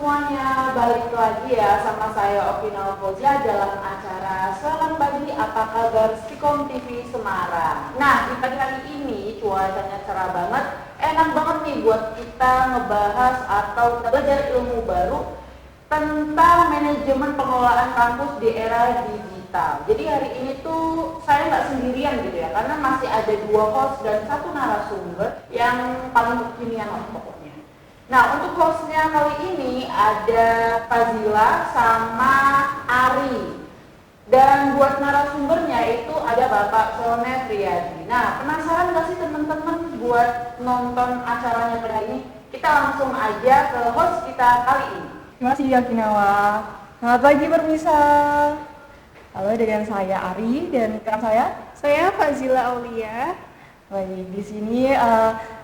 semuanya, balik lagi ya sama saya Okinal Fozia dalam acara Selamat Pagi Apa Kabar Stikom TV Semarang. Nah, di pagi hari ini cuacanya cerah banget, enak banget nih buat kita ngebahas atau kita belajar ilmu baru tentang manajemen pengelolaan kampus di era digital. Jadi hari ini tuh saya nggak sendirian gitu ya, karena masih ada 2 host dan 1 narasumber yang paling kekinian lah pokoknya. Nah, untuk hostnya kali ini ada Fazila sama Ari. Dan buat narasumbernya itu ada Bapak Sone Priyadi. Nah, penasaran nggak sih teman-teman buat nonton acaranya pada hari ini? Kita langsung aja ke host kita kali ini. Terima kasih Yakinawa. Selamat pagi pemirsa. Halo, dengan saya Ari dan rekan saya Fazila Aulia. Baik, di sini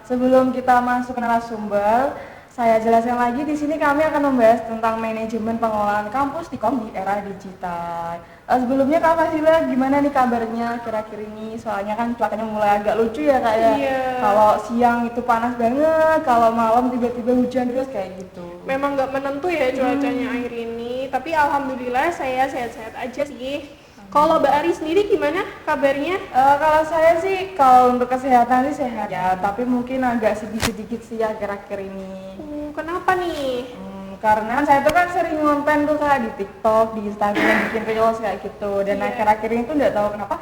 sebelum kita masuk ke narasumber, saya jelaskan lagi di sini kami akan membahas tentang manajemen pengelolaan kampus Stikom di era digital. Sebelumnya Kak Fazila, gimana nih kabarnya kira-kira ini? Soalnya kan cuacanya mulai agak lucu ya Kak ya. Iya. Kalau siang itu panas banget, kalau malam tiba-tiba hujan terus kayak gitu. Memang nggak menentu ya cuacanya akhir ini, tapi alhamdulillah saya sehat-sehat aja sih. Kalau Mbak Ari sendiri gimana kabarnya? Kalau saya sih, kalau untuk kesehatan sih sehat ya, tapi mungkin agak sedikit-sedikit sih ya akhir-akhir ini. Kenapa nih? Karena saya tuh kan sering ngonten tuh Kak di TikTok, di Instagram, bikin reels kayak gitu. Dan akhir-akhir ini tuh nggak tahu kenapa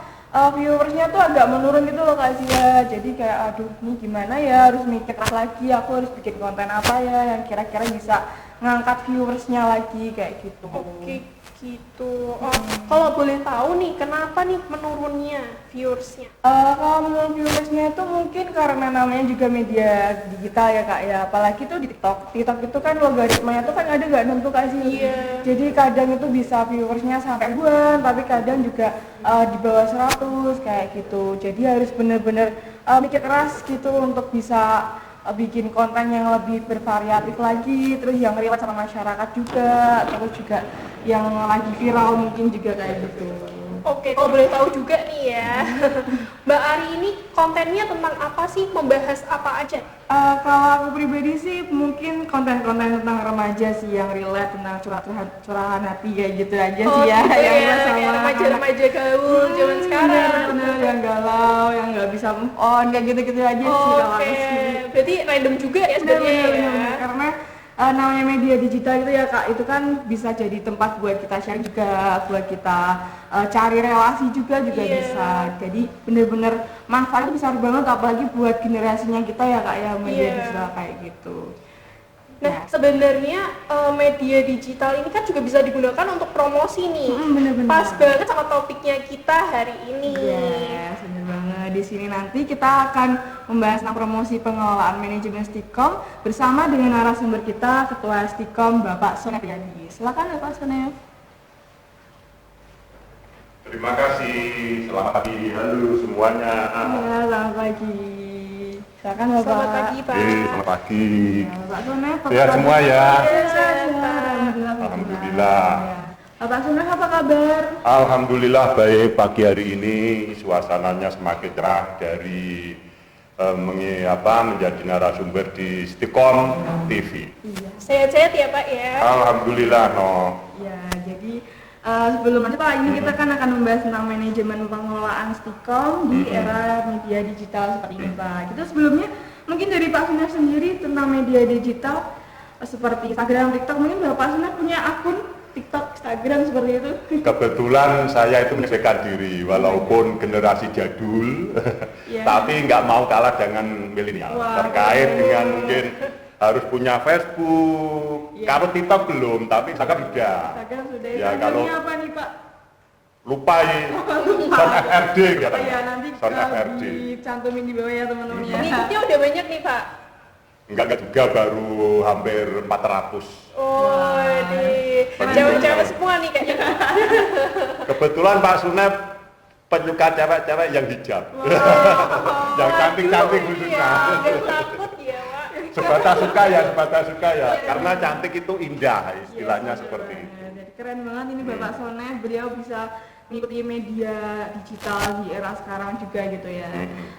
viewersnya tuh agak menurun gitu loh Kak Zia. Jadi kayak aduh ini gimana ya, harus mikir lagi, aku harus bikin konten apa ya yang kira-kira bisa ngangkat viewersnya lagi kayak gitu. Oke gitu. Kalau boleh tahu nih, kenapa nih menurunnya viewersnya? Kalau menurut viewersnya itu mungkin karena namanya juga media digital ya Kak ya, apalagi tuh di TikTok. TikTok itu kan logaritmanya tuh kan ada nggak nentu Kak sih. Iya. Jadi kadang itu bisa viewersnya sampai ribuan, tapi kadang juga di bawah 100 kayak gitu. Jadi harus bener-bener mikir keras gitu untuk bisa bikin konten yang lebih bervariatif lagi, terus yang relate sama masyarakat juga, terus juga yang lagi viral mungkin juga kayak gitu. Oke, kalau boleh tahu juga nih ya, Mbak Ari ini kontennya tentang apa sih? Membahas apa aja? Kalau aku pribadi sih mungkin konten-konten tentang remaja sih yang relate tentang curahan hati kayak gitu aja sih ya. Gitu yang ya, sama kayak remaja-remaja gaul zaman sekarang. Bener, yang galau, yang nggak bisa move on, kayak gitu-gitu aja sih kalau aku Oke, sih. berarti random juga ya sebenarnya ya. Bener. Karena namanya media digital itu ya Kak, itu kan bisa jadi tempat buat kita share juga, buat kita cari relasi juga Iya. bisa. Jadi bener-bener manfaatnya besar banget, apalagi buat generasinya kita ya Kak ya, media Iya. digital kayak gitu. Nah, sebenarnya media digital ini kan juga bisa digunakan untuk promosi nih. Bener-bener. Pas banget sama topiknya kita hari ini. Yes, bener banget. Di sini nanti kita akan membahas tentang promosi pengelolaan manajemen Stikom bersama dengan narasumber kita, Ketua Stikom Bapak Sone Priyadi. Silakan Bapak Sone. Terima kasih, selamat pagi, halo semuanya. Ya, selamat pagi. Silakan Bapak. Selamat pagi, Pak. Selamat pagi. Bapak Sone, Sehat semua ya? Alhamdulillah. Alhamdulillah. Bapak Sone, apa kabar? Alhamdulillah baik, pagi hari ini suasananya semakin cerah dari menjadi narasumber di Stikom TV. Iya. Sehat-sehat ya Pak ya. Alhamdulillah Ya, jadi sebelum lanjut Pak, ini kita kan akan membahas tentang manajemen pengelolaan Stikom di era media digital seperti ini Pak. Itu sebelumnya mungkin dari Pak Sunar sendiri tentang media digital seperti Instagram, TikTok, mungkin Bapak Sunar punya akun TikTok, Instagram seperti itu? Kebetulan saya itu menyesuaikan diri, walaupun generasi jadul, tapi nggak mau kalah dengan milenial. Terkait dengan mungkin harus punya Facebook, kalau TikTok belum, tapi Instagram sudah. Instagram sudah. Ya, kalau apa nih Pak? lupa Son FRD katanya. Ya, nanti Son FRD. dicantumin di bawah ya teman-teman ya. Pengikutnya udah banyak nih Pak. Enggak juga, baru hampir 400. Oh, ini cewek-cewek semua nih kayaknya. Kebetulan Pak Sunep penyuka cewek-cewek yang hijab. Yang cantik-cantik khususnya. Jangan takut ya Pak. Sebatas suka ya. Karena cantik itu indah, istilahnya seperti itu. Jadi keren banget ini Bapak Sone, beliau bisa mengikuti media digital di era sekarang juga gitu ya.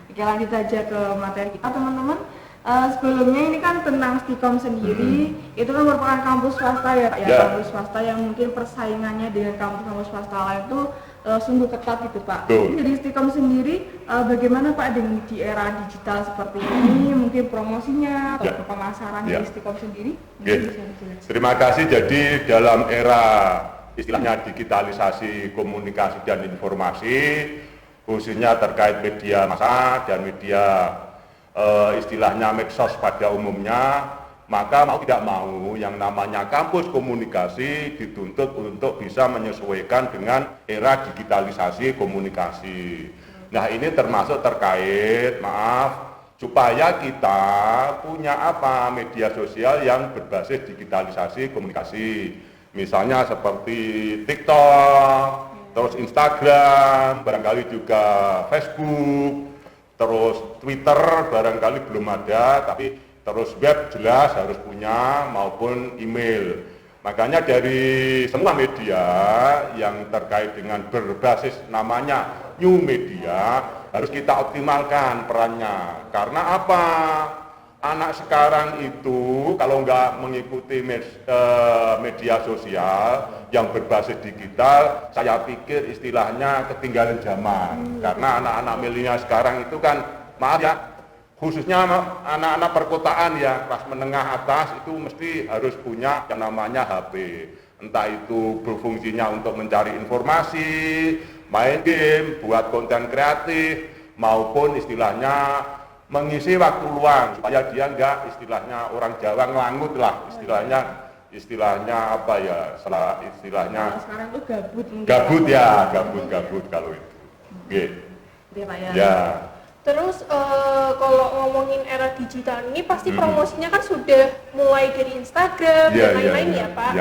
Oke, lanjut aja ke materi kita teman-teman. Sebelumnya ini kan tentang Stikom sendiri, itu kan merupakan kampus swasta ya, Pak, ya, kampus swasta yang mungkin persaingannya dengan kampus-kampus swasta lain itu sungguh ketat gitu, Pak. Jadi Stikom sendiri bagaimana Pak dengan di era digital seperti ini, mungkin promosinya atau pemasaran di Stikom sendiri? Terima kasih. Jadi dalam era istilahnya digitalisasi komunikasi dan informasi, khususnya terkait media massa dan media istilahnya medsos pada umumnya, maka mau tidak mau yang namanya kampus komunikasi dituntut untuk bisa menyesuaikan dengan era digitalisasi komunikasi. Nah, ini termasuk terkait supaya kita punya media sosial yang berbasis digitalisasi komunikasi. Misalnya seperti TikTok, terus Instagram, barangkali juga Facebook, terus Twitter barangkali belum ada, tapi terus web jelas harus punya maupun email. Makanya dari semua media yang terkait dengan berbasis namanya new media harus kita optimalkan perannya. Karena apa? Anak sekarang itu kalau nggak mengikuti media sosial yang berbasis digital, saya pikir istilahnya ketinggalan zaman. Karena anak-anak milenial sekarang itu kan, maaf ya, khususnya anak-anak perkotaan ya, kelas menengah atas itu mesti harus punya yang namanya HP. Entah itu berfungsinya untuk mencari informasi, main game, buat konten kreatif, maupun istilahnya mengisi waktu luang supaya dia enggak istilahnya orang Jawa ngelangut lah istilahnya apa ya, istilahnya sekarang tuh gabut gabut kalau itu. Oke. Pak ya. Ya. Terus kalau ngomongin era digital ini pasti promosinya kan sudah mulai dari Instagram dan lain-lain ya Pak.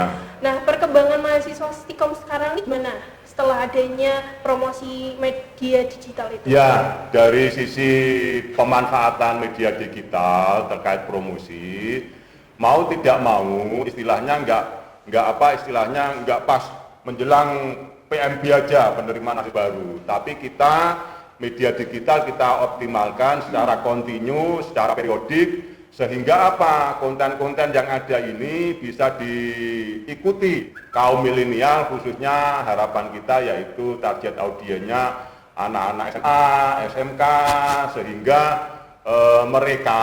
Nah, perkembangan mahasiswa Stikom sekarang ini gimana setelah adanya promosi media digital itu? Ya, dari sisi pemanfaatan media digital terkait promosi, mau tidak mau istilahnya nggak pas menjelang PMB aja penerimaan mahasiswa baru, tapi kita media digital kita optimalkan secara kontinu, secara periodik, sehingga konten-konten yang ada ini bisa diikuti kaum milenial, khususnya harapan kita yaitu target audiennya anak-anak SMA, SMK, sehingga mereka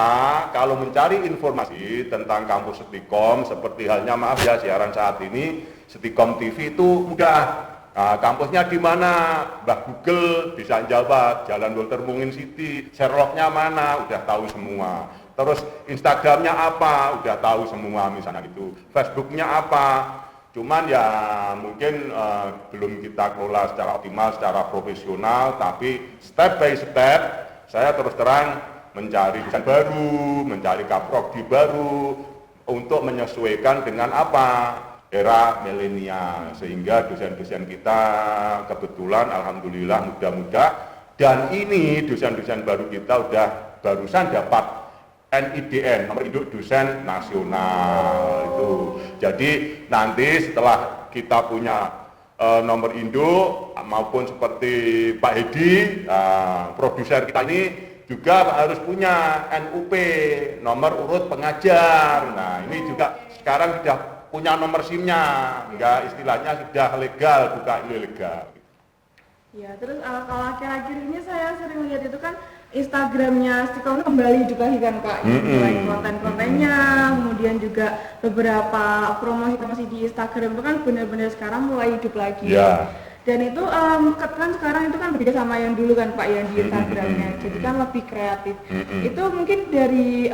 kalau mencari informasi tentang kampus Stikom, seperti halnya siaran saat ini Stikom TV itu mudah. Nah, kampusnya di mana? Mbah Google bisa jawab, Jalan Walter Mungin City, Sherlocknya mana, udah tahu semua. Terus Instagramnya apa, udah tahu semua misalnya gitu. Facebooknya apa, cuman ya mungkin belum kita kelola secara optimal, secara profesional, tapi step by step saya terus terang mencari desain baru, mencari kaprodi baru untuk menyesuaikan dengan era milenial, sehingga dosen-dosen kita kebetulan alhamdulillah muda-muda, dan ini dosen-dosen baru kita udah barusan dapat NIDN, nomor induk dosen nasional itu. Jadi nanti setelah kita punya nomor induk maupun seperti Pak Hedi, produser kita ini juga harus punya NUP, nomor urut pengajar. Nah, ini juga sekarang sudah punya nomor SIM-nya, enggak istilahnya sudah legal, bukan ilegal. Ya, terus kalau akhir-akhir ini saya sering lihat itu kan Instagramnya Stikom kembali juga kan Pak, mulai konten-kontennya, kemudian juga beberapa promosi-promosi di Instagram itu kan benar-benar sekarang mulai hidup lagi. Ya. Dan itu kan sekarang itu kan berbeda sama yang dulu kan Pak, yang di Instagramnya, jadi kan lebih kreatif. Itu mungkin dari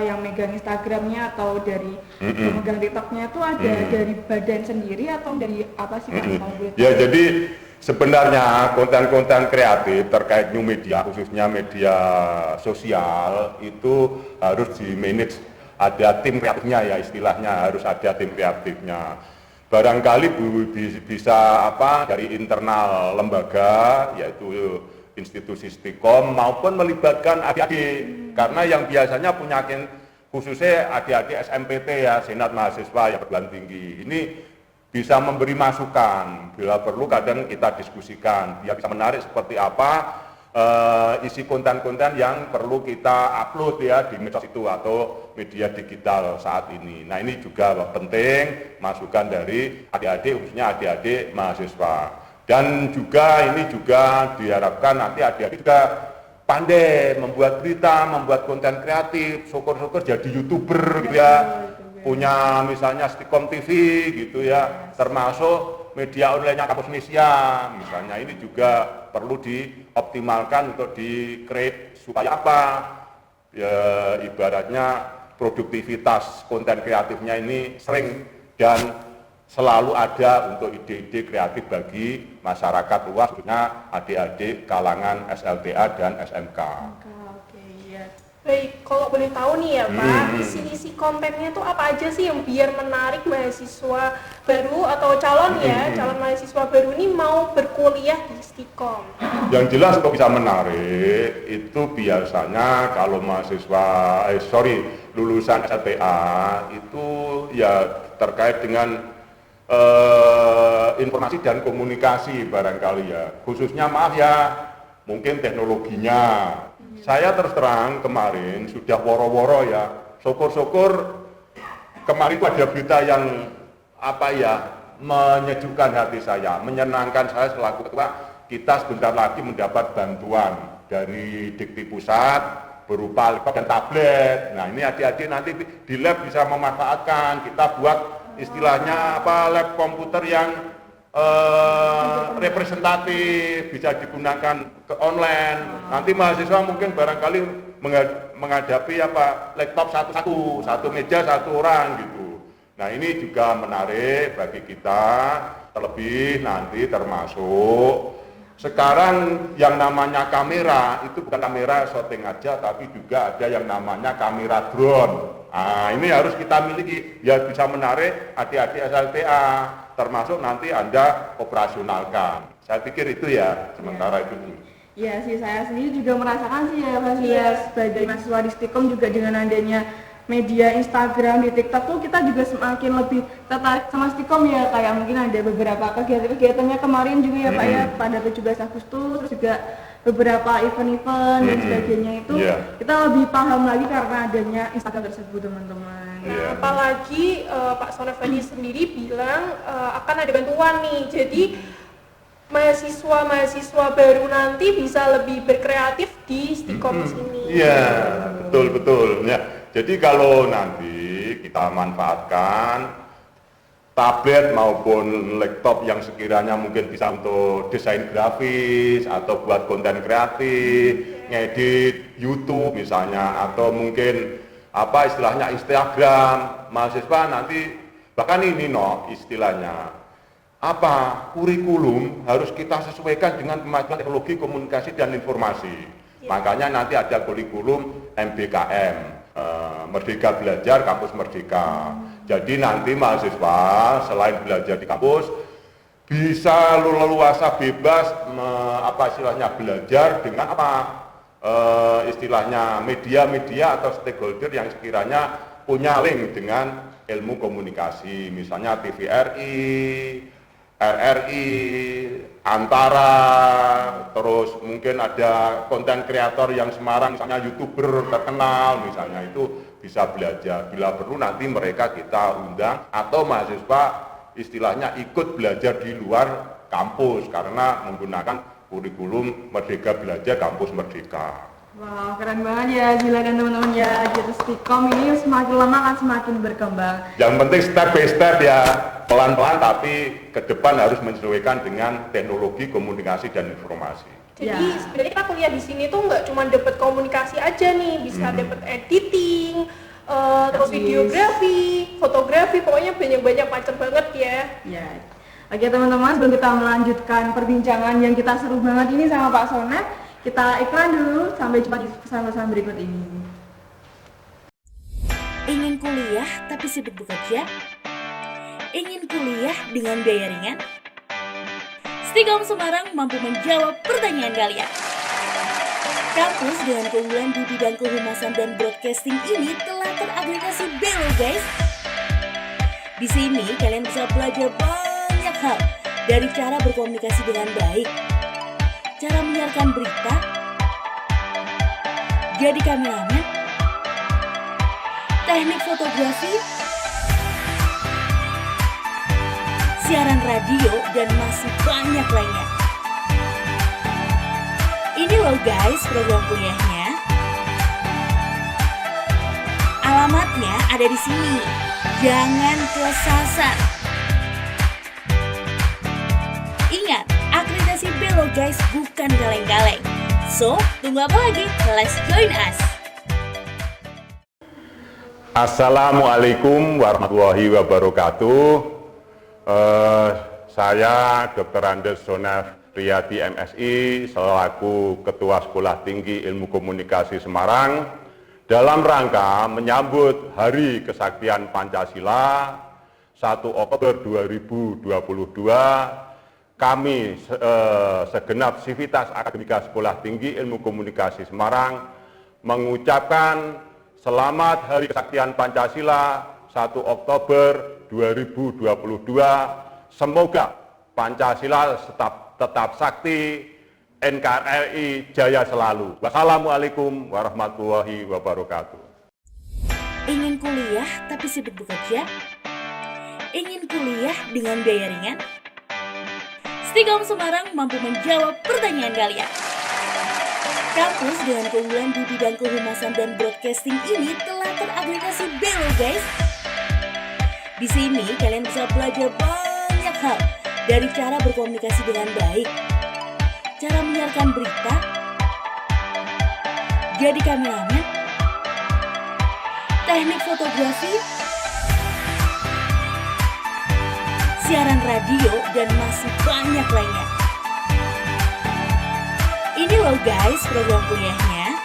yang megang Instagramnya atau dari megang TikToknya itu ada dari badan sendiri atau dari apa sih Pak? Ya, jadi sebenarnya konten-konten kreatif terkait new media, khususnya media sosial, itu harus di-manage, ada tim kreatifnya ya istilahnya, harus ada tim kreatifnya. Barangkali bisa dari internal lembaga, yaitu institusi Stikom, maupun melibatkan adik-adik, karena yang biasanya punya khususnya adik-adik SMPT ya, Senat Mahasiswa yang perguruan tinggi, ini bisa memberi masukan, bila perlu kadang kita diskusikan, biar bisa menarik seperti apa isi konten-konten yang perlu kita upload ya di medsos itu atau media digital saat ini. Nah ini juga penting masukan dari adik-adik, khususnya adik-adik mahasiswa. Dan juga ini juga diharapkan nanti adik-adik juga pandai membuat berita, membuat konten kreatif, syukur-syukur jadi YouTuber gitu ya. Punya misalnya Stikom TV gitu ya, termasuk media online-nya Kampus Indonesia misalnya, ini juga perlu dioptimalkan untuk di-create supaya apa? Ya, ibaratnya produktivitas konten kreatifnya ini sering dan selalu ada untuk ide-ide kreatif bagi masyarakat luas, khususnya adik-adik kalangan SLTA dan SMK. Oke, iya. Baik, kalau boleh tahu nih ya Pak, isi-isi kontennya tuh apa aja sih yang biar menarik mahasiswa baru atau calon mahasiswa baru ini mau berkuliah di Stikom? Yang jelas untuk bisa menarik itu biasanya kalau mahasiswa, lulusan SLTA itu ya terkait dengan informasi dan komunikasi barangkali ya, khususnya maaf ya, mungkin teknologinya. Saya terus terang kemarin sudah woro-woro ya, syukur-syukur kemarin itu ada berita yang menyejukkan hati saya, menyenangkan saya selaku ketua. Kita sebentar lagi mendapat bantuan dari Dikti Pusat berupa laptop dan tablet. Nah ini adik-adik nanti di lab bisa memanfaatkan, kita buat istilahnya lab komputer yang representatif, bisa digunakan ke online. Nanti mahasiswa mungkin barangkali menghadapi laptop satu meja satu orang gitu. Nah ini juga menarik bagi kita, terlebih nanti termasuk sekarang yang namanya kamera itu bukan kamera syuting aja, tapi juga ada yang namanya kamera drone. Nah ini harus kita miliki biar bisa menarik adik-adik SLTA, termasuk nanti Anda operasionalkan. Saya pikir itu ya sementara itu. Iya sih, saya sendiri juga merasakan sih ya Mas ya, sebagai mahasiswa di Stikom juga dengan adanya media Instagram di TikTok tuh kita juga semakin lebih tertarik sama Stikom ya, kayak mungkin ada beberapa kegiatannya kemarin juga ya Pak ya, pada 17 Agustus, terus juga beberapa event-event dan sebagainya itu kita lebih paham lagi karena adanya Instagram tersebut teman-teman. Nah, apalagi Pak Sonefadi sendiri bilang akan ada bantuan nih, jadi mahasiswa baru nanti bisa lebih berkreatif di Stikom sini. Iya, betul ya. Jadi kalau nanti kita manfaatkan tablet maupun laptop yang sekiranya mungkin bisa untuk desain grafis atau buat konten kreatif, ngedit YouTube misalnya, atau mungkin istilahnya Instagram, mahasiswa nanti bahkan ini istilahnya kurikulum harus kita sesuaikan dengan kemajuan teknologi komunikasi dan informasi. Makanya nanti ada kurikulum MBKM, Merdeka Belajar Kampus Merdeka. Jadi nanti mahasiswa selain belajar di kampus bisa leluasa bebas istilahnya belajar dengan istilahnya media-media atau stakeholder yang sekiranya punya link dengan ilmu komunikasi, misalnya TVRI, RRI, Antara, terus mungkin ada konten kreator yang Semarang, misalnya YouTuber terkenal, misalnya itu bisa belajar. Bila perlu nanti mereka kita undang atau mahasiswa istilahnya ikut belajar di luar kampus karena menggunakan kurikulum Merdeka Belajar Kampus Merdeka. Wow, keren banget ya Zila dan teman-teman ya, gitu Stikom ini semakin lama akan semakin berkembang. Yang penting step by step ya, pelan-pelan tapi ke depan harus menyesuaikan dengan teknologi komunikasi dan informasi. Jadi sebenarnya kita kuliah di sini tuh nggak cuma dapat komunikasi aja nih, bisa dapat editing, terus videografi, fotografi, pokoknya banyak-banyak macam banget ya. Ya. Oke teman-teman, sebelum kita melanjutkan perbincangan yang kita seru banget ini sama Pak Sonef, kita iklan dulu, sampai jumpa di pesan-pesan berikut ini. Ingin kuliah tapi sibuk bekerja? Ingin kuliah dengan biaya ringan? Stikom Semarang mampu menjawab pertanyaan kalian. Kampus dengan keunggulan di bidang kehumasan dan broadcasting ini telah terakreditasi B loh guys. Di sini kalian bisa belajar banyak hal, dari cara berkomunikasi dengan baik, cara menyiarkan berita, jadi kameramen, teknik fotografi, siaran radio, dan masih banyak lainnya. Ini loh guys program kuliahnya. Alamatnya ada di sini. Jangan kesasar. Ingat, akreditasi B loh guys, bukan kaleng-kaleng. So, tunggu apa lagi? Let's join us. Assalamualaikum warahmatullahi wabarakatuh. Saya Dr. Andes Sonef Riyadi MSI selaku Ketua Sekolah Tinggi Ilmu Komunikasi Semarang dalam rangka menyambut Hari Kesaktian Pancasila 1 Oktober 2022, kami segenap sivitas akademika Sekolah Tinggi Ilmu Komunikasi Semarang mengucapkan selamat Hari Kesaktian Pancasila 1 Oktober 2022. Semoga Pancasila tetap sakti, NKRI jaya selalu. Wassalamualaikum warahmatullahi wabarakatuh. Ingin kuliah tapi sibuk bekerja? Ingin kuliah dengan biaya ringan? Stikom Semarang mampu menjawab pertanyaan kalian. Kampus dengan keunggulan di bidang kehumasan dan broadcasting ini telah terakreditasi B loh guys. Di sini kalian bisa belajar banyak hal, dari cara berkomunikasi dengan baik, cara menyiarkan berita, jadi kameramen, teknik fotografi, siaran radio, dan masih banyak lainnya. Ini loh guys program kuliahnya.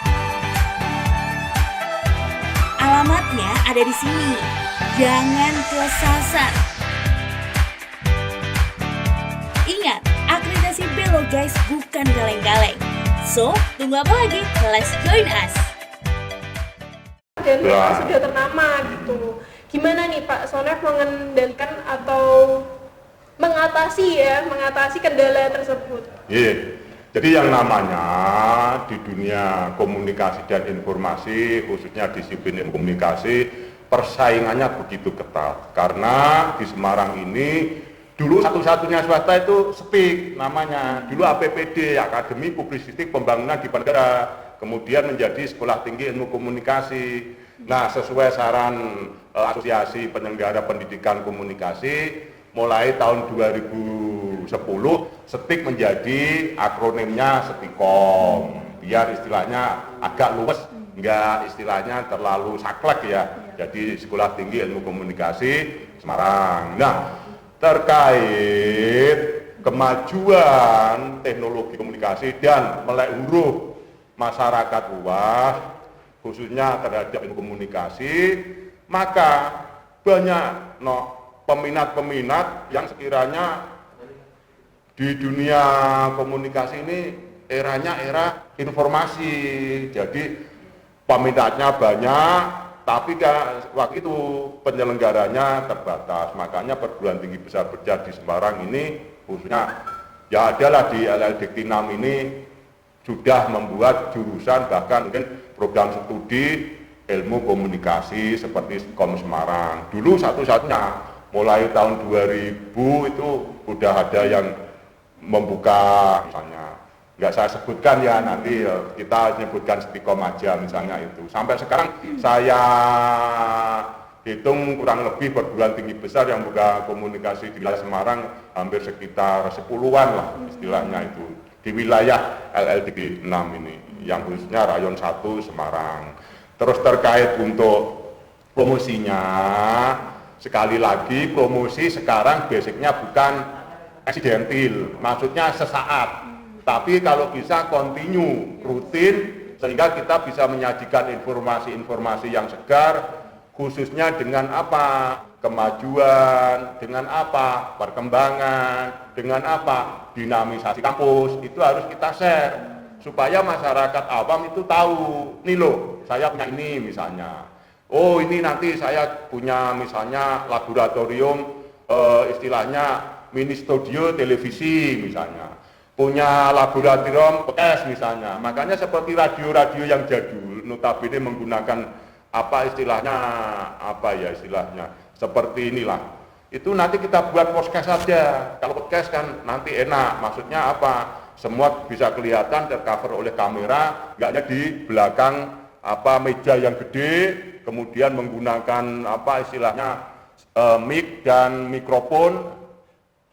Alamatnya ada di sini. Jangan kesasar. Ingat, akreditasi B loh guys, bukan kaleng-kaleng. So, tunggu apa lagi? Let's join us. Dan sudah ternama gitu. Gimana nih Pak Sonef mengendalikan atau mengatasi kendala tersebut? Iya. Jadi yang namanya di dunia komunikasi dan informasi, khususnya disiplin komunikasi, persaingannya begitu ketat. Karena di Semarang ini dulu satu-satunya swasta itu SPIK namanya. Dulu APPD, Akademi Publisistik Pembangunan di Negara. Kemudian menjadi Sekolah Tinggi Ilmu Komunikasi. Nah, sesuai saran Asosiasi Penyelenggara Pendidikan Komunikasi, mulai tahun 2010 STIK menjadi akronimnya Stikom, biar istilahnya agak luwes, enggak istilahnya terlalu saklek ya. Jadi Sekolah Tinggi Ilmu Komunikasi Semarang. Nah, terkait kemajuan teknologi komunikasi dan melek huruf masyarakat luas, khususnya terhadap ilmu komunikasi, maka banyak peminat-peminat yang sekiranya di dunia komunikasi ini eranya era informasi. Jadi peminatnya banyak, tapi waktu itu penyelenggaranya terbatas. Makanya perguruan tinggi besar berjaya di Semarang ini, khususnya ya adalah di LLDikti 6 ini sudah membuat jurusan, bahkan mungkin program studi ilmu komunikasi seperti Stikom Semarang. Dulu satu-satunya, mulai tahun 2000 itu udah ada yang membuka, misalnya nggak saya sebutkan ya, nanti kita sebutkan Stikom aja misalnya itu. Sampai sekarang saya hitung kurang lebih perguruan tinggi besar yang buka komunikasi di wilayah Semarang hampir sekitar 10-an lah istilahnya itu di wilayah LLDikti 6 ini, yang khususnya rayon 1 Semarang. Terus terkait untuk promosinya, sekali lagi promosi sekarang basicnya bukan eksidentil, maksudnya sesaat, tapi kalau bisa kontinu, rutin, sehingga kita bisa menyajikan informasi-informasi yang segar, khususnya dengan apa? Kemajuan, dengan apa? Perkembangan, dengan apa? Dinamisasi kampus, itu harus kita share, supaya masyarakat awam itu tahu, nih loh, saya punya ini misalnya. Oh, ini nanti saya punya misalnya laboratorium, istilahnya mini studio televisi misalnya, punya laboratorium podcast misalnya. Makanya seperti radio-radio yang jadul notabene menggunakan istilahnya seperti inilah. Itu nanti kita buat podcast saja. Kalau podcast kan nanti enak, maksudnya apa? Semua bisa kelihatan tercover oleh kamera, nggak hanya di belakang meja yang gede, kemudian menggunakan mic dan mikrofon,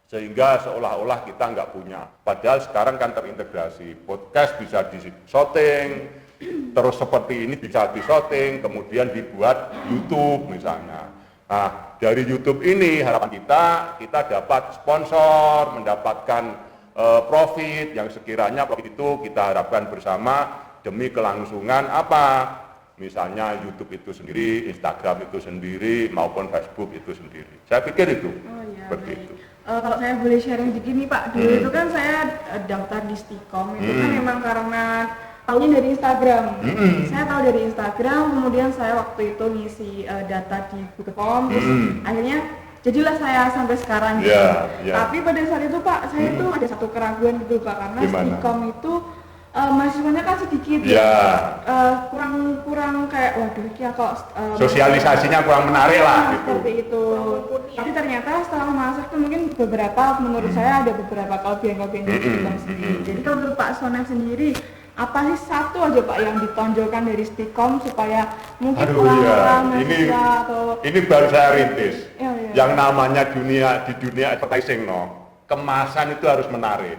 sehingga seolah-olah kita nggak punya. Padahal sekarang kan terintegrasi, podcast bisa di-shooting, terus seperti ini bisa di-shooting, kemudian dibuat YouTube misalnya. Nah, dari YouTube ini harapan kita dapat sponsor, mendapatkan profit yang sekiranya profit itu kita harapkan bersama demi kelangsungan misalnya YouTube itu sendiri, Instagram itu sendiri, maupun Facebook itu sendiri. Saya pikir itu begitu. Kalau saya boleh sharing dikit nih Pak, dulu itu kan saya daftar di Stikom itu kan memang karena tahunya dari Instagram. Saya tahu dari Instagram, kemudian saya waktu itu ngisi data di Google Form, terus akhirnya jadilah saya sampai sekarang gitu. Tapi pada saat itu Pak, saya itu ada satu keraguan gitu Pak, karena Stikom itu mahasiswanya kan sedikit kurang kayak waduh ya kok sosialisasinya kurang menarik lah gitu. Seperti itu. Tapi ternyata setelah masuk tuh mungkin menurut saya ada beberapa kelebihan dari Stikom sendiri. Jadi kalau menurut Pak Sonef sendiri, apa sih satu aja Pak yang ditonjolkan dari Stikom supaya mungkin orang mahasiswa ini baru saya rintis. Yang namanya di dunia advertising kemasan itu harus menarik.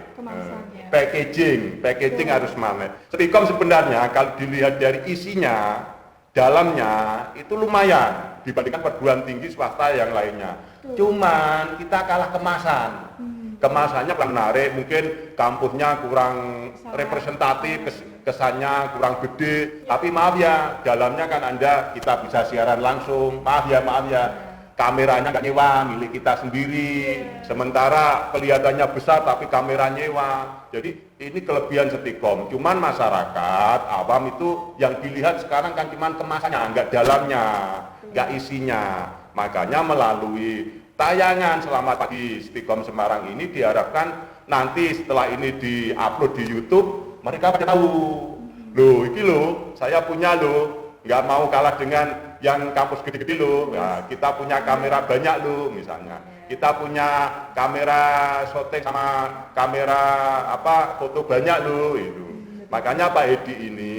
Packaging harus menarik. Stikom sebenarnya kalau dilihat dari isinya, dalamnya itu lumayan dibandingkan perguruan tinggi swasta yang lainnya. Cuman kita kalah kemasan. Kemasannya kurang menarik, mungkin kampusnya kurang representatif, kesannya kurang gede. Tapi maaf ya, dalamnya kan kita bisa siaran langsung. Maaf ya. Kameranya nggak nyewa, milik kita sendiri. Sementara kelihatannya besar tapi kamera nyewa. Jadi ini kelebihan Stikom. Cuman masyarakat awam itu yang dilihat sekarang kan cuman kemasannya, nggak dalamnya, nggak isinya. Makanya melalui tayangan Selamat Pagi Stikom Semarang ini diharapkan nanti setelah ini di-upload di YouTube, mereka pada tahu. Saya punya nggak mau kalah dengan yang kampus gede-gede Nah, kita punya kamera banyak misalnya. Kita punya kamera syuting sama kamera foto banyak itu. Makanya Pak Edi ini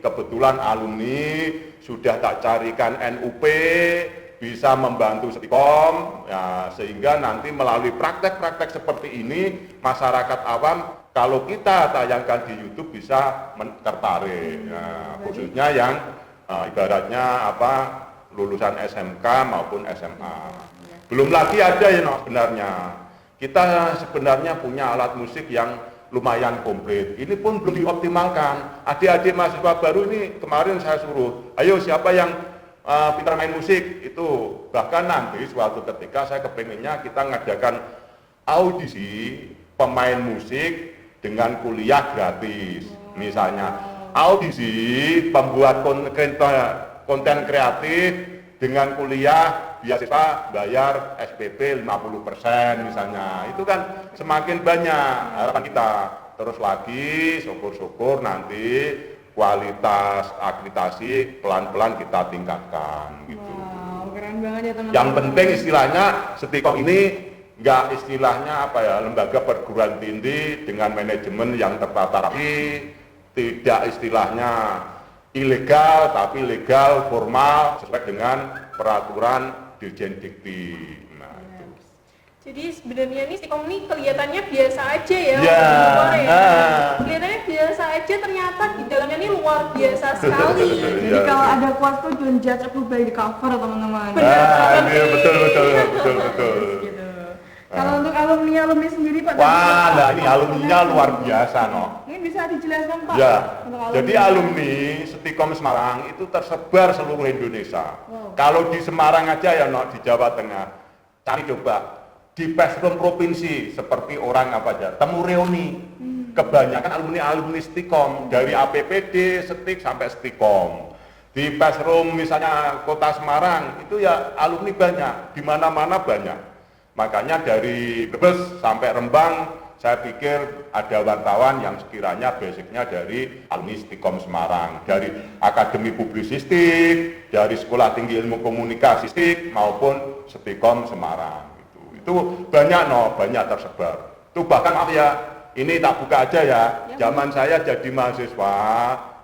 kebetulan alumni, sudah tak carikan NUP, bisa membantu Stikom, sehingga nanti melalui praktek-praktek seperti ini masyarakat awam kalau kita tayangkan di YouTube bisa tertarik, khususnya yang ibaratnya lulusan SMK maupun SMA. Belum lagi ada sebenarnya. Kita sebenarnya punya alat musik yang lumayan komplit. Ini pun belum dioptimalkan. Adik-adik mahasiswa baru ini kemarin saya suruh, ayo siapa yang pintar main musik itu. Bahkan nanti suatu ketika saya kepengennya kita ngadakan audisi pemain musik dengan kuliah gratis. Misalnya audisi pembuat konten kreatif dengan kuliah beasiswa bayar SPP 50% misalnya. Itu kan semakin banyak harapan kita. Terus lagi syukur-syukur nanti kualitas akreditasi pelan-pelan kita tingkatkan gitu. Wow, keren banget ya teman-teman. Yang penting istilahnya Stikom ini enggak istilahnya lembaga perguruan tinggi dengan manajemen yang tertata rapi, tidak istilahnya ilegal tapi legal, formal sesuai dengan peraturan Dirjen Dikti. Jadi sebenarnya ini Stikom ini kelihatannya biasa aja ya, kelihatannya biasa aja, ternyata di dalamnya ini luar biasa sekali. Jadi kalau ada quote tuh don't judge a book by the cover teman-teman. Betul. Gitu. Kalau untuk alumni sendiri Pak. Ini alumninya luar biasa Ini bisa dijelaskan Pak. Jadi alumni Stikom Semarang itu tersebar seluruh Indonesia. Kalau di Semarang aja di Jawa Tengah, cari coba di Pesrum provinsi seperti orang temu reuni. Kebanyakan alumni Stikom dari APPD, Stik sampai Stikom. Di Pesrum misalnya Kota Semarang itu alumni banyak, di mana-mana banyak. Makanya dari Brebes sampai Rembang saya pikir ada wartawan yang sekiranya basicnya dari alumni Stikom Semarang, dari Akademi Publisistik, dari Sekolah Tinggi Ilmu Komunikasi maupun Stikom Semarang. Itu banyak banyak tersebar. Itu bahkan maaf ya, ini tak buka aja ya. Zaman saya jadi mahasiswa,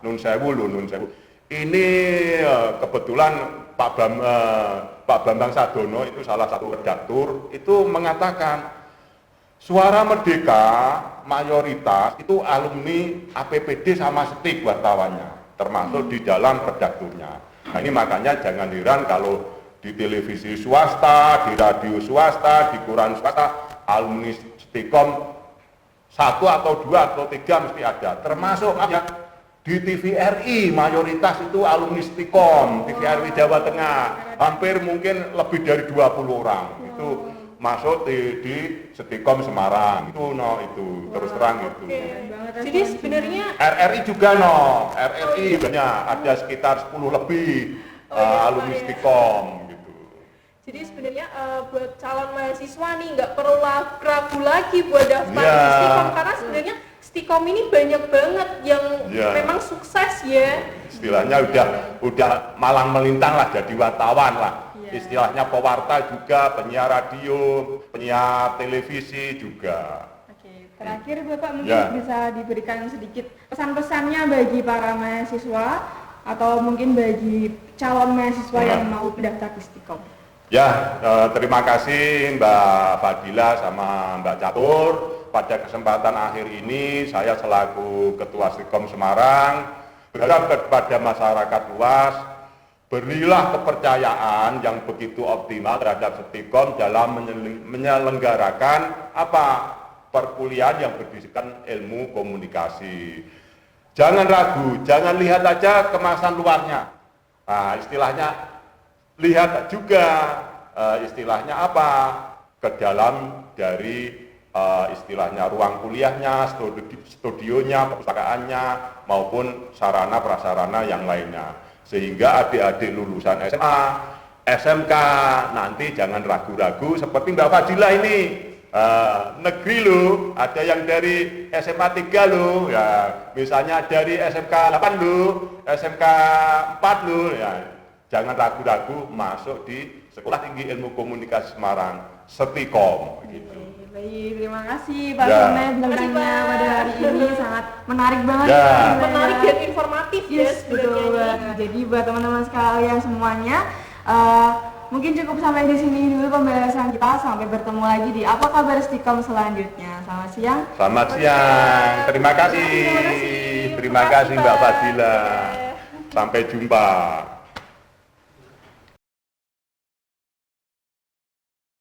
nun sewu. Ini kebetulan Pak Bambang Sadono itu salah satu redaktur itu mengatakan Suara Merdeka mayoritas itu alumni APPD sama STIK wartawannya, termasuk di dalam redakturnya. Nah ini makanya jangan heran kalau di televisi swasta, di radio swasta, di koran swasta, alumni Stikom 1 atau 2 atau 3 mesti ada. Termasuk ya, di TVRI mayoritas itu alumni Stikom, TVRI Jawa Tengah, hampir mungkin lebih dari 20 orang. Itu masuk di Stikom Semarang itu terus terang itu. Jadi sebenarnya RRI juga RRI banyak, ada sekitar 10 lebih alumni Stikom gitu. Jadi sebenarnya buat calon mahasiswa nih nggak perlu ragu lagi buat daftar di Stikom, karena sebenarnya Stikom ini banyak banget yang memang sukses ya. Istilahnya udah malang melintang lah, jadi wartawan lah. Istilahnya pewarta juga, penyiar radio, penyiar televisi juga. Oke, terakhir Bapak mungkin bisa diberikan sedikit pesan-pesannya bagi para mahasiswa atau mungkin bagi calon mahasiswa yang mau mendaftar di Stikom. Ya, terima kasih Mbak Fadila sama Mbak Catur. Pada kesempatan akhir ini saya selaku Ketua Stikom Semarang berharap kepada masyarakat luas, berilah kepercayaan yang begitu optimal terhadap Stikom dalam menyelenggarakan perkuliahan yang berdasarkan ilmu komunikasi. Jangan ragu, jangan lihat aja kemasan luarnya. Nah, istilahnya lihat juga istilahnya ke dalam dari istilahnya ruang kuliahnya, studionya, perpustakaannya maupun sarana prasarana yang lainnya. Sehingga adik-adik lulusan SMA, SMK nanti jangan ragu-ragu seperti Mbak Fadila ini, negeri loh, ada yang dari SMA 3 loh, ya misalnya dari SMK 8 loh, SMK 4 loh, ya jangan ragu-ragu masuk di Sekolah Tinggi Ilmu Komunikasi Semarang, Stikom gitu. Baik, terima kasih Pak Soneh bincangnya pada hari ini sangat menarik banget. Menarik dan informatif ya betul banget. Jadi buat teman-teman sekalian semuanya, mungkin cukup sampai di sini dulu pembahasan kita. Sampai bertemu lagi di Apa Kabar Stikom selanjutnya. Selamat siang. Selamat siang. Terima kasih. Terima kasih Mbak Fadila. Sampai jumpa.